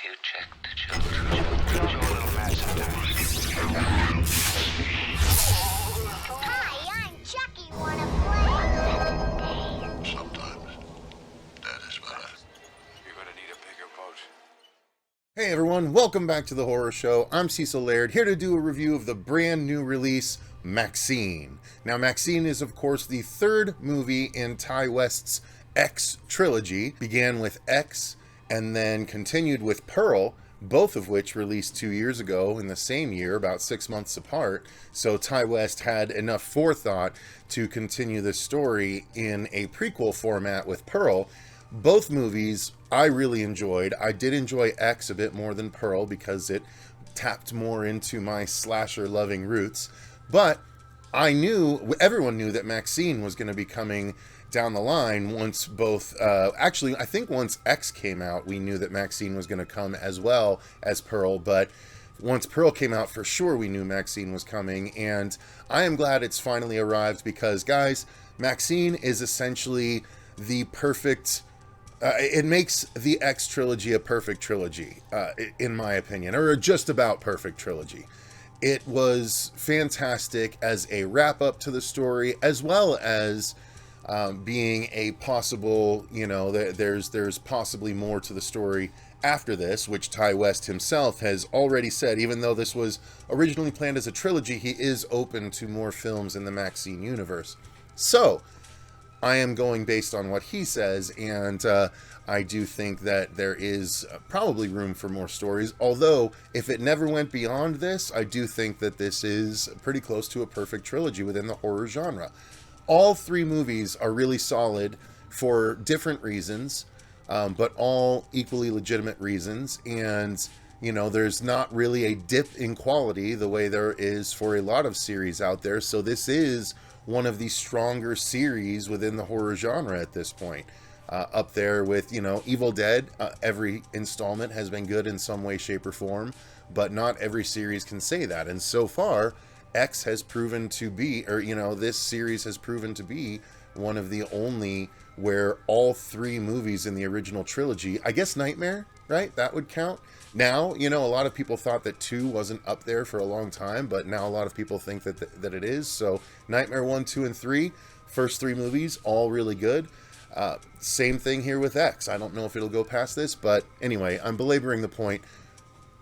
you check the children? Show a little match sometimes. Hi, I'm Chucky. Wanna play? Sometimes. That is what You're gonna need a bigger boat. Hey everyone, welcome back to the Horror Show. I'm Cecil Laird, here to do a review of the brand new release, Maxxxine. Now, Maxxxine is, of course, the third movie in Ty West's X trilogy. Began with X and then continued with Pearl, both of which released 2 years ago in the same year, about 6 months apart. So Ty West had enough forethought to continue the story in a prequel format with Pearl. Both movies I really enjoyed. I did enjoy X a bit more than Pearl because it tapped more into my slasher-loving roots. But everyone knew that Maxxxine was going to be coming down the line once both, actually, I think once X came out, we knew that Maxxxine was going to come as well as Pearl, but once Pearl came out, for sure we knew Maxxxine was coming, and I am glad it's finally arrived because, guys, Maxxxine is essentially the perfect... it makes the X trilogy a perfect trilogy, in my opinion, or just about perfect trilogy. It was fantastic as a wrap-up to the story, as well as being a possible, there's possibly more to the story after this, which Ty West himself has already said. Even though this was originally planned as a trilogy, he is open to more films in the Maxxxine universe. So, I am going based on what he says, and I do think that there is probably room for more stories. Although, if it never went beyond this, I do think that this is pretty close to a perfect trilogy within the horror genre. All three movies are really solid for different reasons, but all equally legitimate reasons. And, there's not really a dip in quality the way there is for a lot of series out there. So this is one of the stronger series within the horror genre at this point. Up there with, Evil Dead. Every installment has been good in some way, shape, or form, but not every series can say that. And so far, X has proven to be, this series has proven to be one of the only where all three movies in the original trilogy, I guess Nightmare, right? That would count. Now, a lot of people thought that 2 wasn't up there for a long time, but now a lot of people think that it is. So Nightmare 1, 2, and 3, first 3 movies, all really good. Same thing here with X. I don't know if it'll go past this, but anyway, I'm belaboring the point.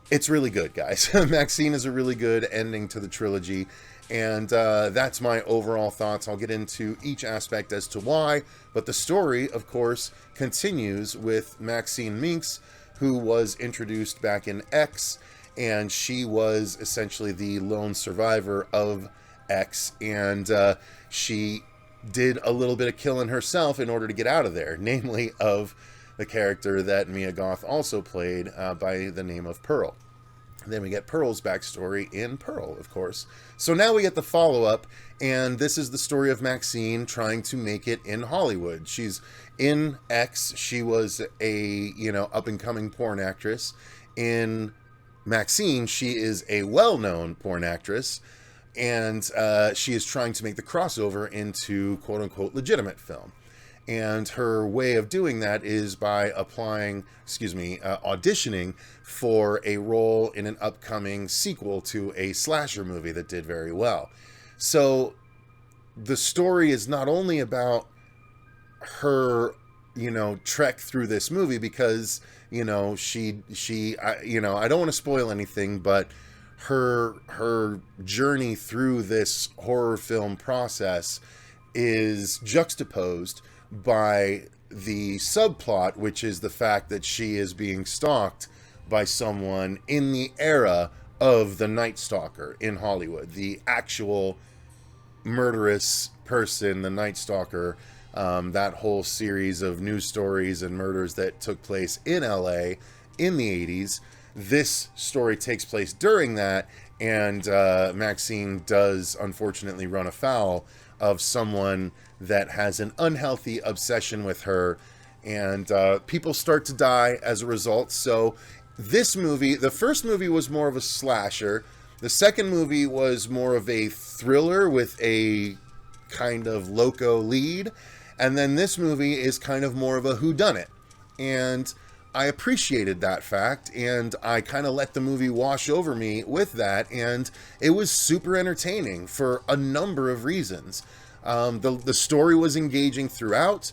It's really good, guys. Maxxxine is a really good ending to the trilogy, and that's my overall thoughts. I'll get into each aspect as to why, but the story, of course, continues with Maxxxine Minx, who was introduced back in X, and she was essentially the lone survivor of X, and she did a little bit of killing herself in order to get out of there, namely of the character that Mia Goth also played by the name of Pearl. And then we get Pearl's backstory in Pearl, of course. So now we get the follow-up, and this is the story of Maxxxine trying to make it in Hollywood. She's in X. She was a, up-and-coming porn actress. In Maxxxine, she is a well-known porn actress, and she is trying to make the crossover into quote-unquote legitimate film. And her way of doing that is by auditioning for a role in an upcoming sequel to a slasher movie that did very well. So the story is not only about her, trek through this movie because, I don't want to spoil anything, but her journey through this horror film process is juxtaposed by the subplot, which is the fact that she is being stalked by someone in the era of the Night Stalker in Hollywood, the actual murderous person, the Night Stalker, that whole series of news stories and murders that took place in LA in the 80s. This story takes place during that, and Maxxxine does unfortunately run afoul of someone that has an unhealthy obsession with her, and people start to die as a result. So this movie, the first movie was more of a slasher. The second movie was more of a thriller with a kind of loco lead. And then this movie is kind of more of a whodunit. And I appreciated that fact, and I kind of let the movie wash over me with that, and it was super entertaining for a number of reasons. The story was engaging throughout.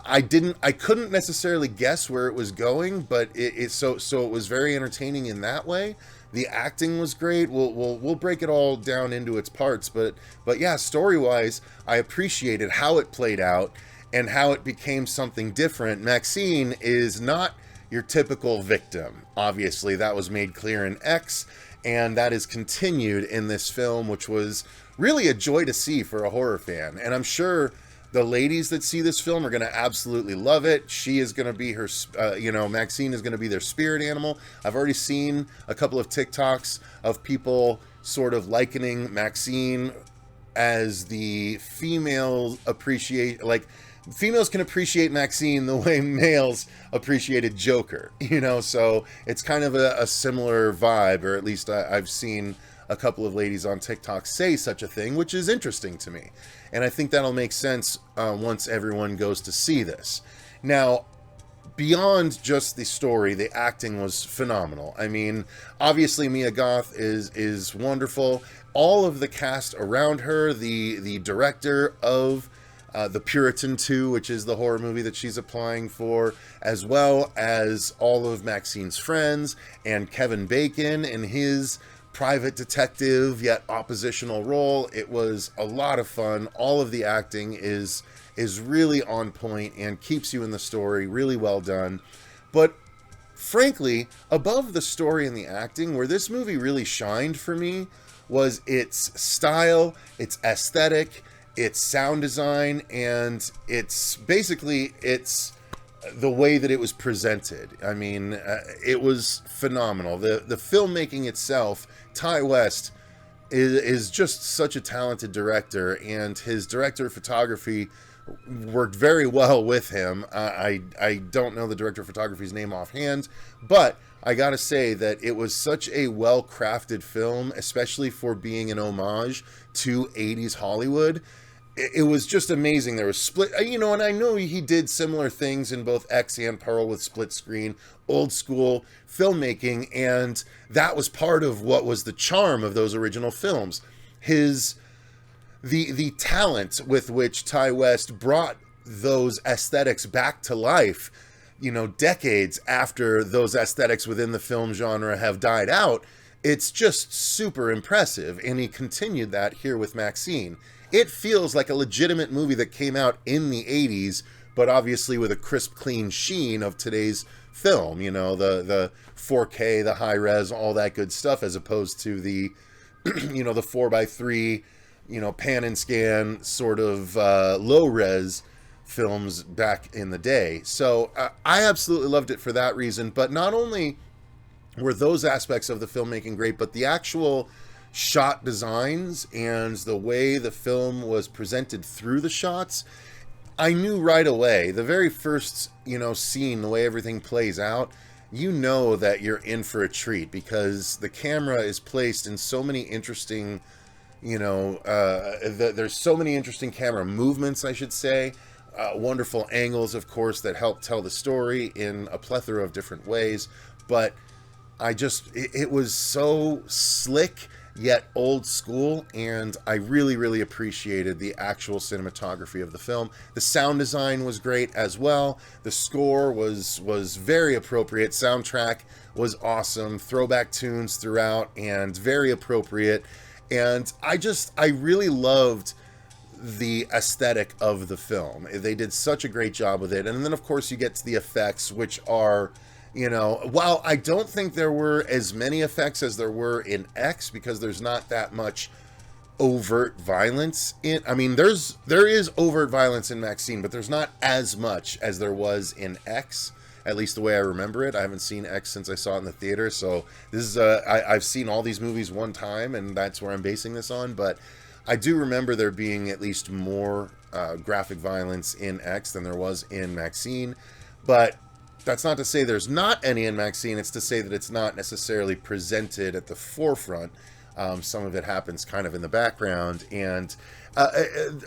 I couldn't necessarily guess where it was going, but so it was very entertaining in that way. The acting was great. We'll break it all down into its parts, but yeah, story-wise, I appreciated how it played out and how it became something different. Maxxxine is not your typical victim. Obviously, that was made clear in X, and that is continued in this film, which was really a joy to see for a horror fan. And I'm sure the ladies that see this film are going to absolutely love it. She is going to be her, Maxxxine is going to be their spirit animal. I've already seen a couple of TikToks of people sort of likening Maxxxine as the female females can appreciate Maxxxine the way males appreciated Joker, so it's kind of a similar vibe, or at least I've seen a couple of ladies on TikTok say such a thing, which is interesting to me. And I think that'll make sense once everyone goes to see this. Now, beyond just the story, the acting was phenomenal. I mean, obviously Mia Goth is wonderful. All of the cast around her, the director of The Puritan 2, which is the horror movie that she's applying for, as well as all of Maxxine's friends, and Kevin Bacon in his private detective yet oppositional role. It was a lot of fun. All of the acting is really on point and keeps you in the story. Really well done. But frankly, above the story and the acting, where this movie really shined for me was its style, its aesthetic, its sound design, and it's the way that it was presented. I mean, it was phenomenal. The filmmaking itself, Ty West is just such a talented director, and his director of photography worked very well with him. I don't know the director of photography's name offhand, but I gotta say that it was such a well-crafted film, especially for being an homage to 80s Hollywood. It was just amazing. There was split, and I know he did similar things in both X and Pearl with split screen, old school filmmaking, and that was part of what was the charm of those original films. The talent with which Ty West brought those aesthetics back to life, decades after those aesthetics within the film genre have died out, it's just super impressive, and he continued that here with Maxxxine. It feels like a legitimate movie that came out in the 80s, but obviously with a crisp, clean sheen of today's film, the 4K, the high res, all that good stuff, as opposed to the, the 4x3, pan and scan sort of low res films back in the day. So I absolutely loved it for that reason, but not only were those aspects of the filmmaking great, but the actual shot designs and the way the film was presented through the shots, I knew right away. The very first, scene, the way everything plays out, that you're in for a treat, because the camera is placed in so many interesting, there's so many interesting camera movements, I should say. Wonderful angles, of course, that help tell the story in a plethora of different ways. But it was so slick yet old school, and I really, really appreciated the actual cinematography of the film. The sound design was great as well. The score was very appropriate. Soundtrack was awesome. Throwback tunes throughout, and very appropriate. And I really loved the aesthetic of the film. They did such a great job with it. And then, of course, you get to the effects, which are, while I don't think there were as many effects as there were in X, because there's not that much overt violence in, there is overt violence in Maxxxine, but there's not as much as there was in X, at least the way I remember it. I haven't seen X since I saw it in the theater, so this is I've seen all these movies one time, and that's where I'm basing this on. But I do remember there being at least more graphic violence in X than there was in Maxxxine. But that's not to say there's not any in Maxxxine. It's to say that it's not necessarily presented at the forefront. Some of it happens kind of in the background, and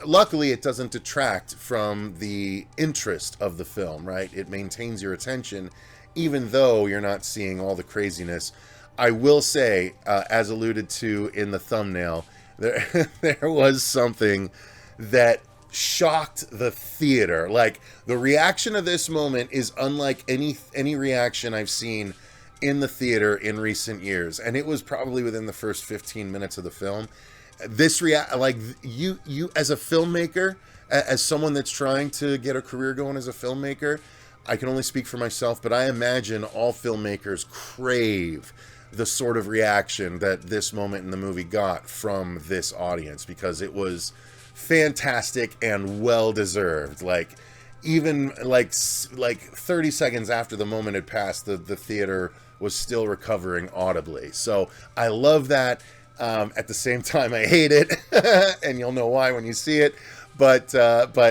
luckily it doesn't detract from the interest of the film, right? It maintains your attention, even though you're not seeing all the craziness. I will say, as alluded to in the thumbnail, there, there was something that shocked the theater. Like, the reaction of this moment is unlike any reaction I've seen in the theater in recent years, and it was probably within the first 15 minutes of the film. This like you as a filmmaker, as someone that's trying to get a career going as a filmmaker, I can only speak for myself, but I imagine all filmmakers crave the sort of reaction that this moment in the movie got from this audience, because it was fantastic and well deserved. Like, even like 30 seconds after the moment had passed, the theater was still recovering audibly. So I love that. At the same time, I hate it, and you'll know why when you see it. But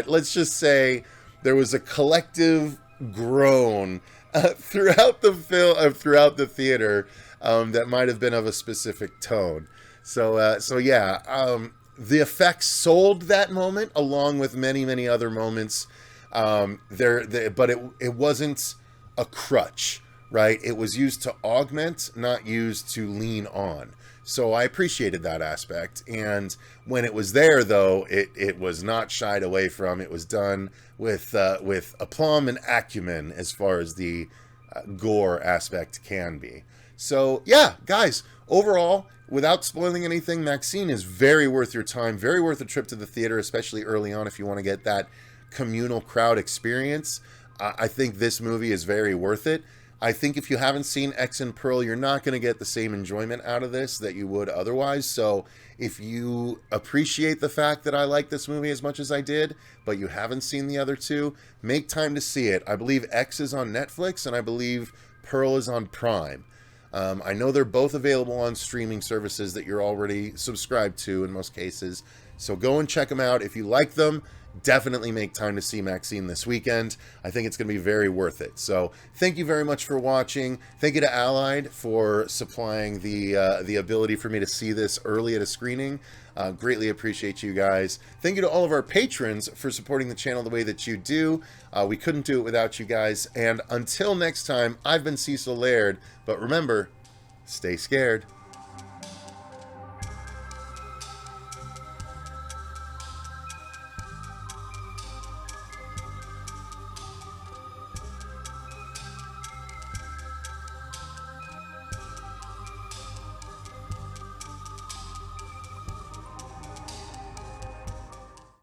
let's just say there was a collective groan throughout the film, throughout the theater, that might have been of a specific tone. So yeah, the effects sold that moment along with many other moments. But it wasn't a crutch, right? It was used to augment, not used to lean on. So I appreciated that aspect. And when it was there, though, it was not shied away from. It was done with aplomb and acumen as far as the gore aspect can be. So yeah, guys, overall, without spoiling anything, Maxxxine is very worth your time, very worth a trip to the theater, especially early on if you want to get that communal crowd experience. I think this movie is very worth it. I think if you haven't seen X and Pearl, you're not going to get the same enjoyment out of this that you would otherwise. So if you appreciate the fact that I like this movie as much as I did, but you haven't seen the other two, make time to see it. I believe X is on Netflix, and I believe Pearl is on Prime. I know they're both available on streaming services that you're already subscribed to in most cases. So go and check them out. If you like them, definitely make time to see Maxxxine this weekend. I think it's going to be very worth it. So thank you very much for watching. Thank you to Allied for supplying the ability for me to see this early at a screening. Greatly appreciate you guys. Thank you to all of our patrons for supporting the channel the way that you do. We couldn't do it without you guys. And until next time, I've been Cecil Laird. But remember, stay scared.